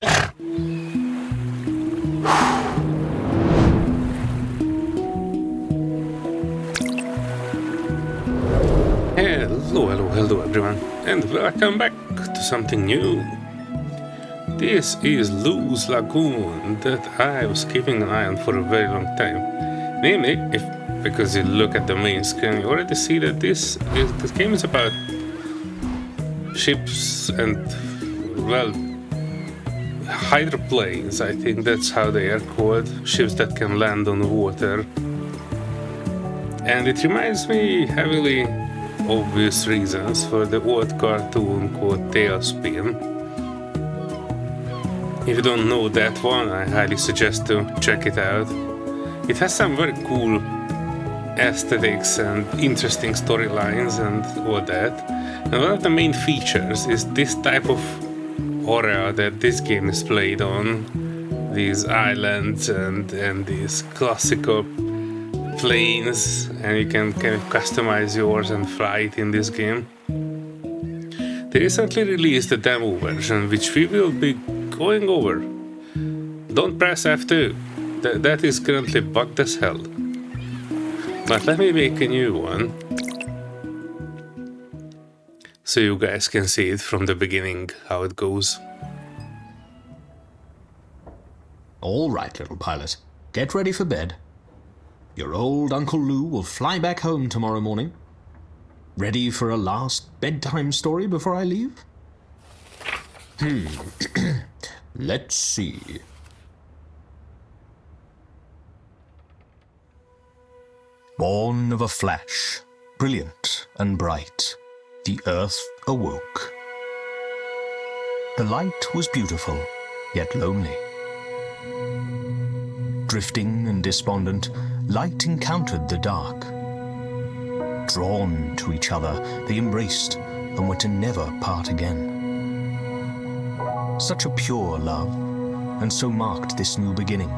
Hello everyone, and welcome back to something new. This is Lagoon that I was keeping an eye on for a very long time. Namely, because you look at the main screen, you already see that this game is about ships and, well, hydroplanes. I think that's how they are called, ships that can land on water. And it reminds me heavily obvious reasons for the old cartoon called Tailspin. If you don't know that one, I highly suggest to check it out. It has some very cool aesthetics and interesting storylines and all that. And one of the main features is this type of horror that this game is played on. These islands and these classical planes, and you can kind of customize yours and fly it in this game. They recently released a demo version, which we will be going over. Don't press F2, that is currently bugged as hell. But let me make a new one, so you guys can see it from the beginning, how it goes. All right, little pilot, get ready for bed. Your old Uncle Lou will fly back home tomorrow morning. Ready for a last bedtime story before I leave? Let's see. Born of a flash, brilliant and bright, the earth awoke. The light was beautiful, yet lonely. Drifting and despondent, light encountered the dark. Drawn to each other, they embraced and were to never part again. Such a pure love, and so marked this new beginning.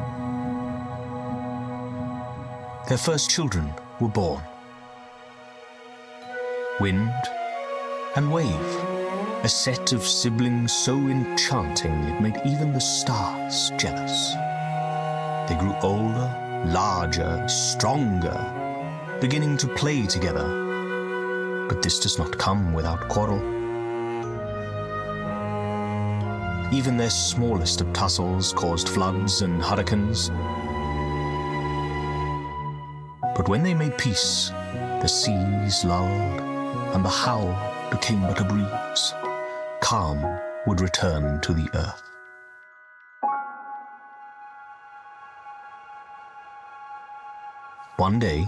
Their first children were born. Wind and wave, a set of siblings so enchanting it made even the stars jealous. They grew older, larger, stronger, beginning to play together. But this does not come without quarrel. Even their smallest of tussles caused floods and hurricanes. But when they made peace, the seas lulled, and the howl became but a breeze. Calm would return to the earth. One day,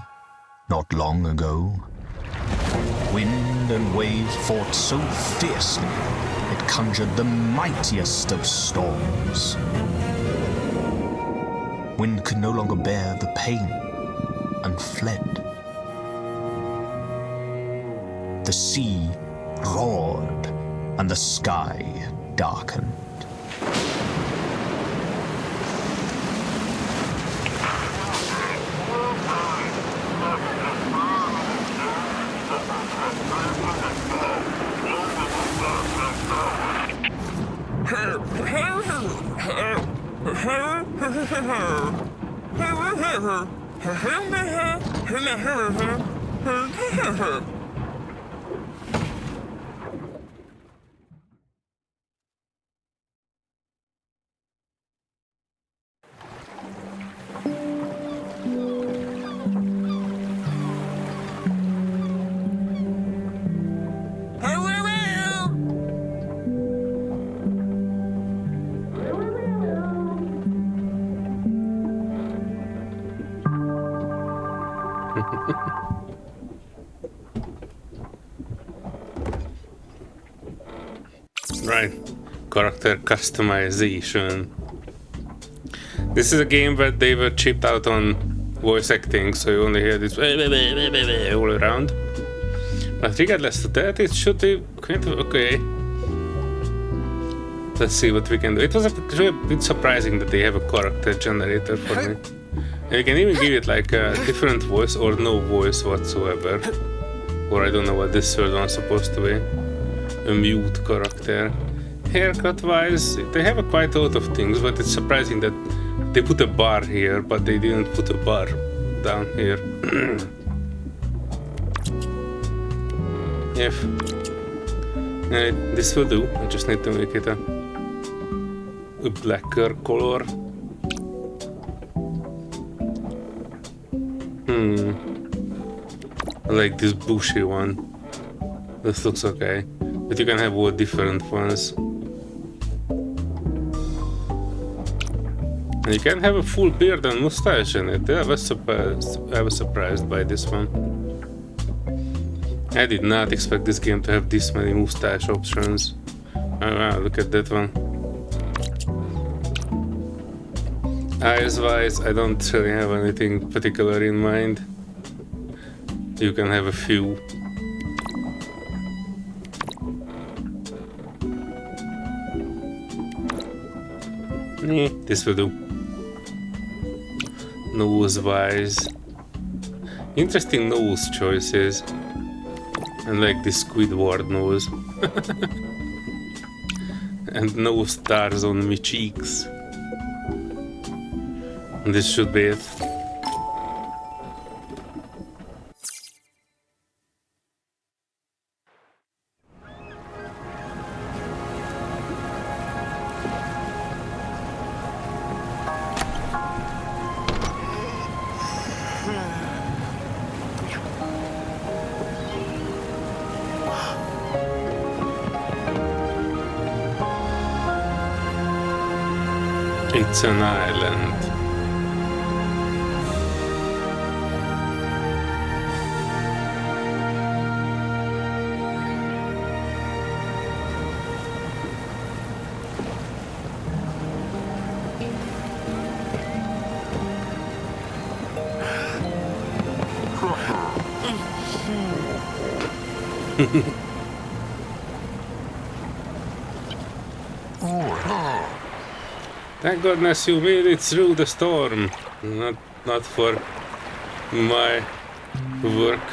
not long ago, wind and wave fought so fiercely it conjured the mightiest of storms. Wind could no longer bear the pain and fled. The sea roared and the sky darkened. Right, character customization. This is a game that they were chipped out on voice acting, so you only hear this all around. But regardless of that, it should be kind of okay. Let's see what we can do. It was actually a bit surprising that they have a character generator for me. And you can even give it like a different voice or no voice whatsoever. Or I don't know what this third one's supposed to be. A mute character. haircut wise, they have quite a lot of things, but it's surprising that they put a bar here, but they didn't put a bar down here. If this will do, I just need to make it a blacker color. I like this bushy one. This looks okay, but you can have all different ones. And you can have a full beard and mustache in it. I was surprised by this one. I did not expect this game to have this many mustache options. Oh wow, look at that one. Eyes wise, I don't really have anything particular in mind. You can have a few. This will do. Nose wise. Interesting nose choices. And like this Squidward nose. And no stars on my cheeks. And this should be it. It's an island. Thank goodness you made it through the storm. Not for my work.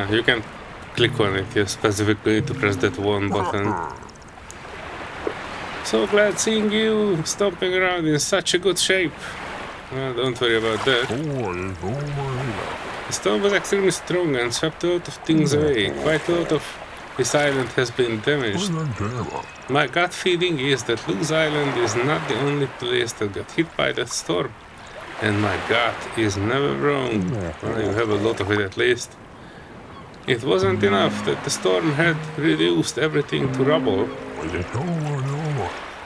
You can click on it. You specifically need to press that one button. So glad seeing you stomping around in such a good shape. Well, don't worry about that. The storm was extremely strong and swept a lot of things away. Quite a lot of this island has been damaged. My gut feeling is that Luz Island is not the only place that got hit by that storm. And my gut is never wrong. Well, you have a lot of it at least. It wasn't enough that the storm had reduced everything to rubble.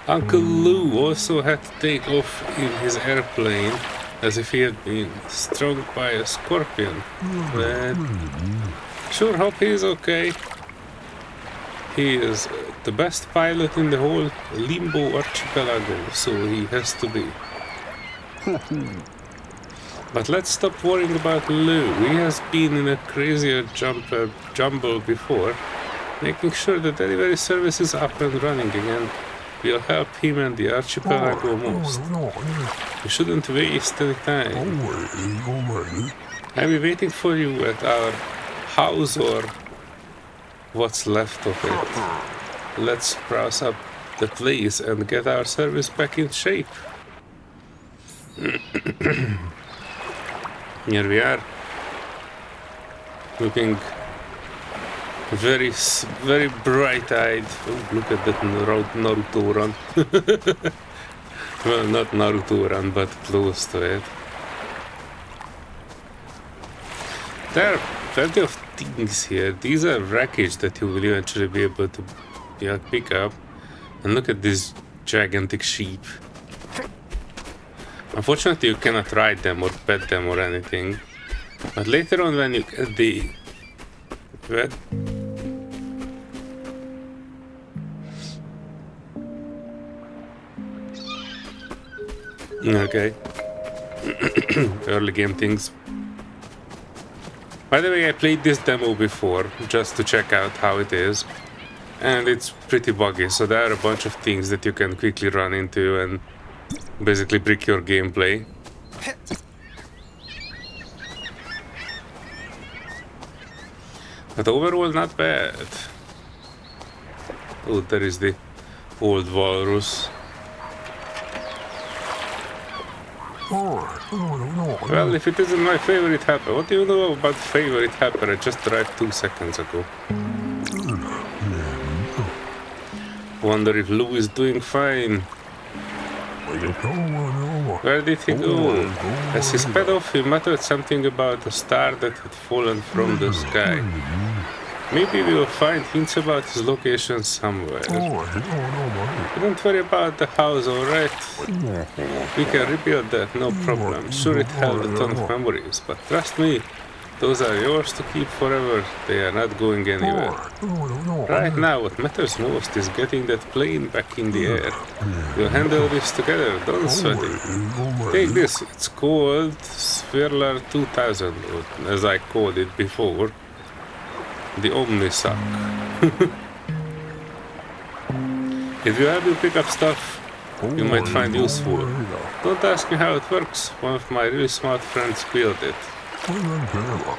Uncle Lou also had to take off in his airplane as if he had been struck by a scorpion. But sure hope he's okay. He is the best pilot in the whole Limbo archipelago, so he has to be. But let's stop worrying about Lou. He has been in a crazier jumble before. Making sure the delivery service is up and running again will help him and the archipelago most. We shouldn't waste any time. I'll be waiting for you at our house or what's left of it. Let's browse up the place and get our service back in shape. Here we are, looking very bright-eyed. Oh, look at that Naruto run. Well, not Naruto run, but close to it. There are plenty of things here. These are wreckage that you will eventually be able to pick up. And look at this gigantic sheep. Unfortunately, you cannot ride them or pet them or anything. But later on, when you get the pet, okay. Early game things. By the way, I played this demo before just to check out how it is, and it's pretty buggy, so there are a bunch of things that you can quickly run into and basically brick your gameplay. But overall, not bad. Oh, there is the old walrus. Well, if it isn't my favorite happer, what do you know about favorite happer? I just arrived 2 seconds ago. Wonder if Lou is doing fine. Where did he go? As he sped off, he muttered something about a star that had fallen from the sky. Maybe we will find hints about his location somewhere. Don't worry about the house, alright? We can rebuild that, no problem. Sure, it held a ton of memories, but trust me, those are yours to keep forever. They are not going anywhere. Right now, what matters most is getting that plane back in the air. We'll handle this together, don't sweat it. Take this, it's called Solear 2000, or as I called it before. The Omnisock. It will help you pick up stuff you might find useful. Don't ask me how it works, one of my really smart friends built it.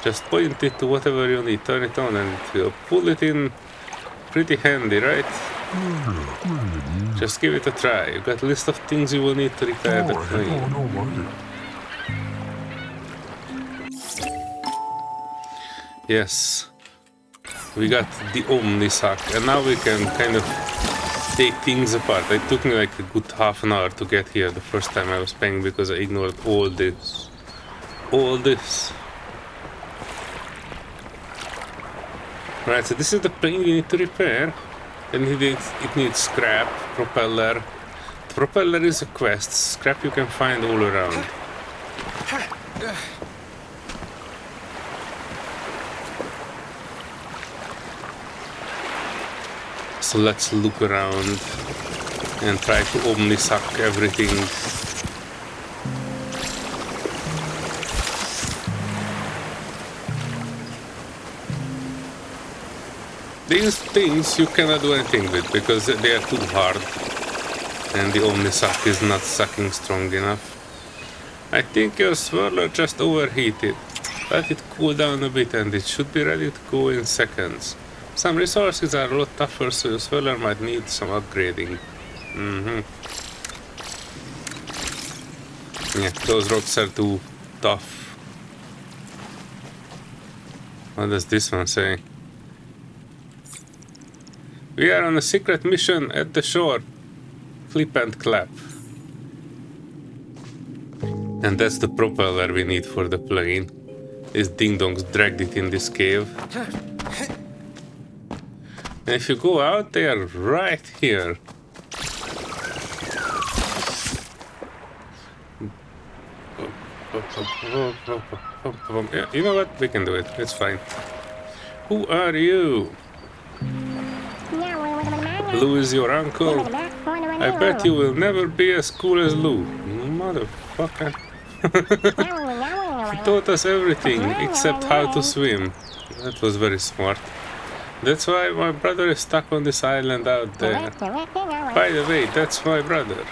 Just point it to whatever you need, turn it on and it will pull it in. Pretty handy, right? Just give it a try. You got a list of things you will need to repair the plane. Yes. We got the Omnisock, and now we can kind of take things apart. It took me like a good half an hour to get here the first time I was playing because I ignored all this. Right, so this is the plane we need to repair. And it needs scrap, propeller. The propeller is a quest. Scrap you can find all around. So let's look around and try to omnisock everything. These things you cannot do anything with because they are too hard and the omnisock is not sucking strong enough. I think your swirler just overheated. Let it cool down a bit and it should be ready to go in seconds. Some resources are a lot tougher, so your swirler might need some upgrading. Yeah, those rocks are too tough. What does this one say? We are on a secret mission at the shore. Flip and clap. And that's the propeller we need for the plane. These ding-dongs dragged it in this cave. And if you go out, they are right here. Yeah, you know what? We can do it. It's fine. Who are you? Lou is your uncle? I bet you will never be as cool as Lou. Motherfucker. He taught us everything except how to swim. That was very smart. That's why my brother is stuck on this island out there. By the way, that's my brother.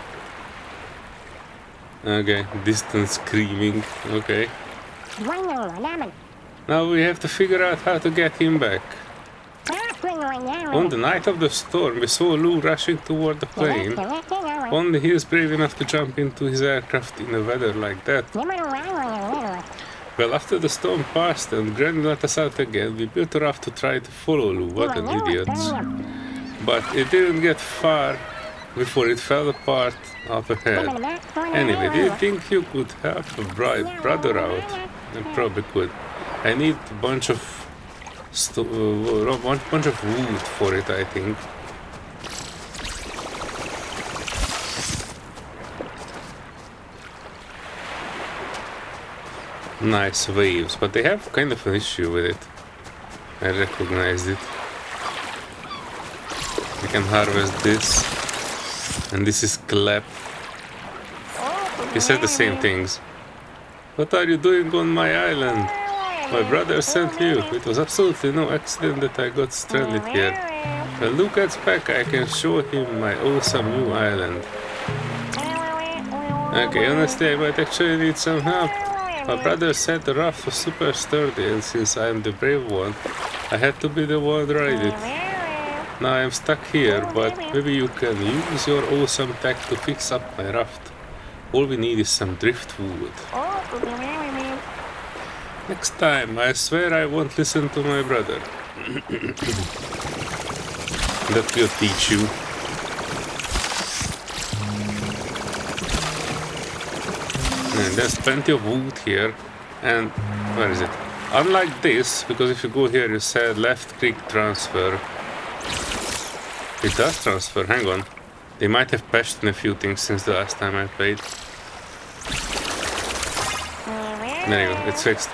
Okay, distant screaming. Okay. Now we have to figure out how to get him back. On the night of the storm, we saw Lou rushing toward the plane. Only he is brave enough to jump into his aircraft in a weather like that. Well, after the storm passed and Granny let us out again, we built a raft to try to follow Lou. What an idiot. But it didn't get far before it fell apart up ahead. Anyway, do you think you could help a brother out? I probably could. I need a bunch of wood for it, I think. Nice waves, but they have kind of an issue with it. I recognized it. We can harvest this. And this is clap. He said the same things. What are you doing on my island? My brother sent you. It was absolutely no accident that I got stranded here. When Lou gets back, I can show him my awesome new island. Okay, honestly, I might actually need some help. My brother said the raft was super sturdy, and since I'm the brave one, I had to be the one to ride it. Now I'm stuck here, but maybe you can use your awesome tech to fix up my raft. All we need is some driftwood. Next time, I swear I won't listen to my brother. That will teach you. And there's plenty of wood here. And where is it? Unlike this, because if you go here, you said left click transfer. It does transfer, hang on. They might have patched in a few things since the last time I played. There you go, it's fixed.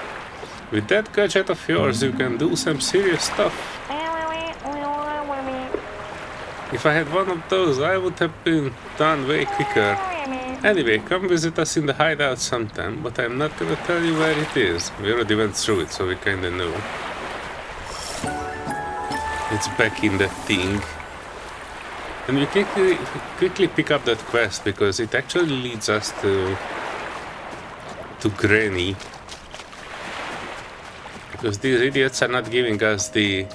With that gadget of yours, you can do some serious stuff. If I had one of those, I would have been done way quicker. Anyway, come visit us in the hideout sometime, but I'm not gonna tell you where it is. We already went through it, so we kinda know. It's back in that thing. And we quickly pick up that quest, because it actually leads us to Granny. Because these idiots are not giving us the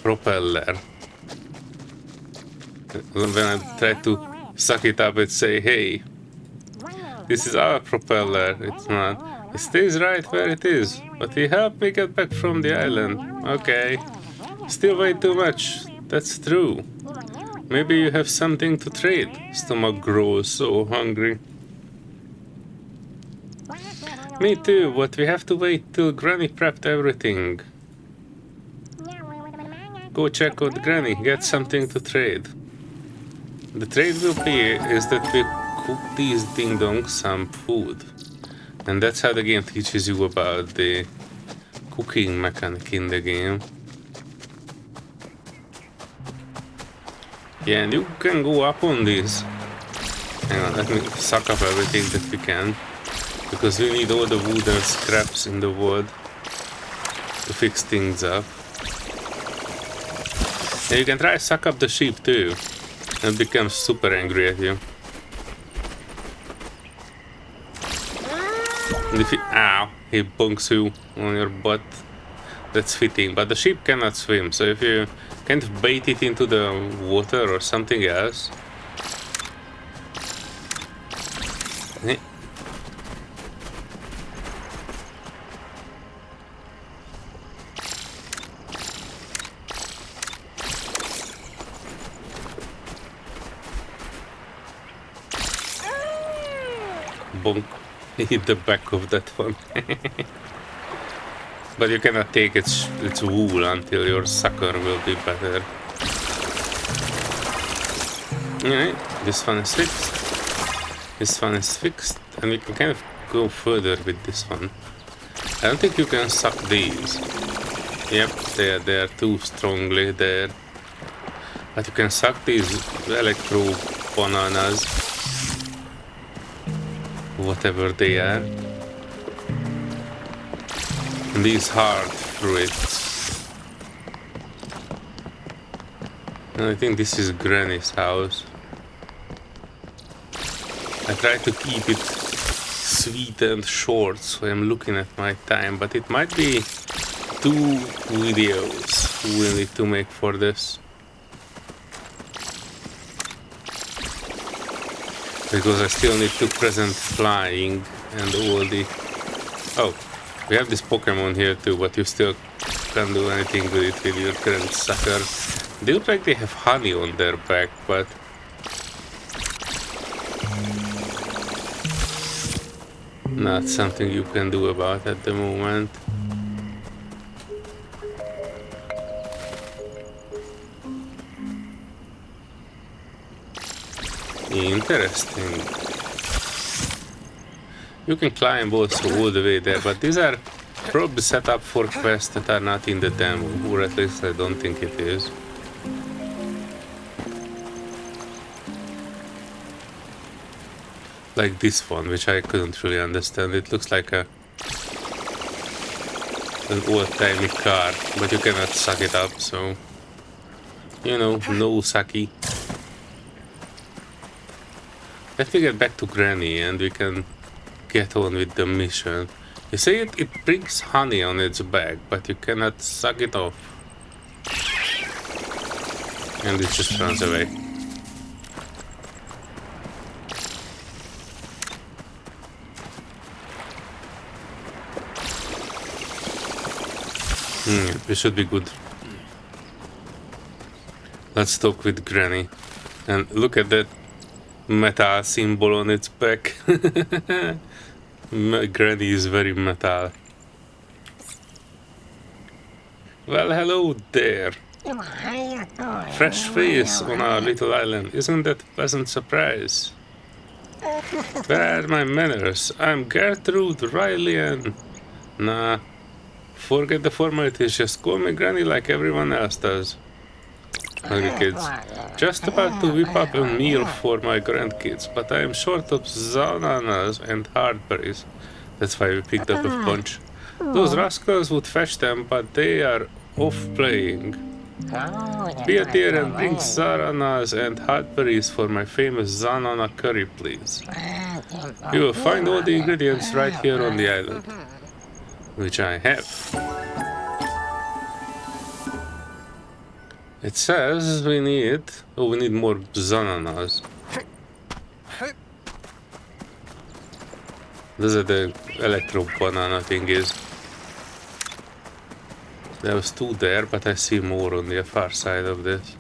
propeller. When I try to suck it up and say, hey, this is our propeller, it's not. It stays right where it is, but he helped me get back from the island. Okay. Still way too much, that's true. Maybe you have something to trade. Stomach grows so hungry. Me too, but we have to wait till Granny prepped everything. Go check out Granny, get something to trade. The trade will be is that we cook these ding-dongs some food. And that's how the game teaches you about the cooking mechanic in the game. Yeah, and you can go up on these. Hang on, let me suck up everything that we can. Because we need all the wooden scraps in the world to fix things up. And you can try to suck up the sheep too. And become super angry at you. And if he bonks you on your butt. That's fitting, but the sheep cannot swim, so if you kind of bait it into the water or something else. Bonk. Hit the back of that one. But you cannot take its wool until your sucker will be better. Alright, this one is fixed. This one is fixed, and we can kind of go further with this one. I don't think you can suck these. Yep, they are too strongly there. But you can suck these electro bananas. Whatever they are. And these hard fruits. And I think this is Granny's house. I try to keep it sweet and short, so I'm looking at my time, but it might be 2 videos we'll need to make for this. Because I still need to present flying and all the... Oh, we have this Pokemon here too, but you still can't do anything with it with your current sucker. They look like they have honey on their back, but... not something you can do about at the moment. Interesting. You can climb also all the way there, but these are probably set up for quests that are not in the demo, or at least I don't think it is. Like this one, which I couldn't really understand. It looks like an old-timey car, but you cannot suck it up, so... you know, no sucky. Let me get back to Granny and we can get on with the mission. You say it brings honey on its back, but you cannot suck it off. And it just runs away. This should be good. Let's talk with Granny. And look at that metal symbol on its back. Granny is very metal. Well, hello there. Fresh face on our little island. Isn't that a pleasant surprise? Where are my manners? I'm Gertrude Riley and... Nah. Forget the formalities, just call me Granny like everyone else does. Okay, kids. Just about to whip up a meal for my grandkids, but I am short of bananas and hard berries. That's why we picked up a bunch. Those rascals would fetch them, but they are off playing. Be a dear and bring bananas and hard berries for my famous banana curry, please. You will find all the ingredients right here on the island. Which I have. It says we need... Oh, we need more bananas. Those are the electro banana thingies. There was 2 there, but I see more on the far side of this.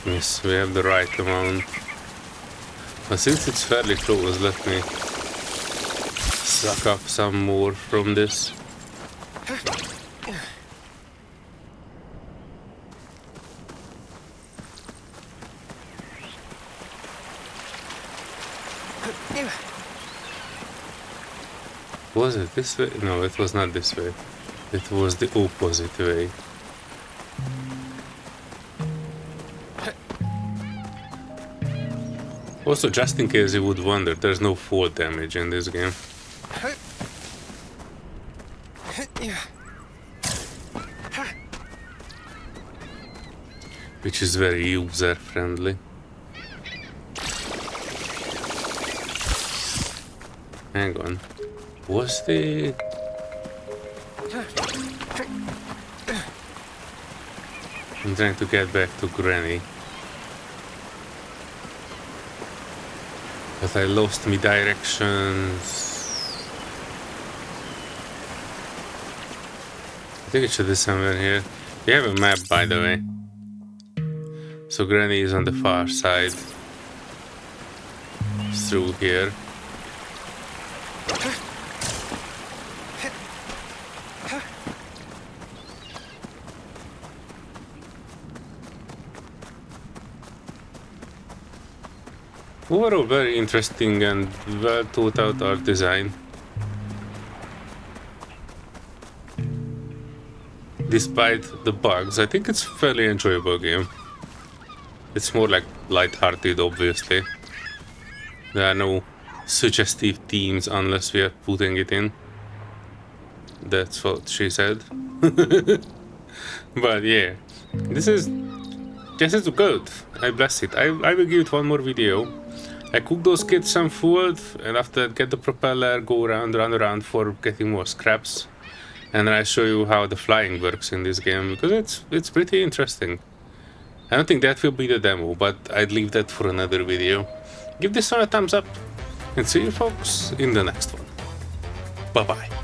Yes, we have the right amount. But since it's fairly close, let me suck up some more from this. Was it this way? No, it was not this way. It was the opposite way. Also, just in case you would wonder, there's no fall damage in this game. Which is very user-friendly. Hang on. Was the... I'm trying to get back to Granny. But I lost my directions. I think it should be somewhere here. We have a map, by the way. So Granny is on the far side. Through here. Overall, very interesting and well thought out art design. Despite the bugs, I think it's a fairly enjoyable game. It's more like light-hearted, obviously. There are no suggestive themes unless we are putting it in. That's what she said. But yeah, this is good. I bless it. I will give it one more video. I cook those kids some food, and after that get the propeller, go around, run around for getting more scraps, and I show you how the flying works in this game, because it's pretty interesting. I don't think that will be the demo, but I'd leave that for another video. Give this one a thumbs up, and see you folks in the next one. Bye bye.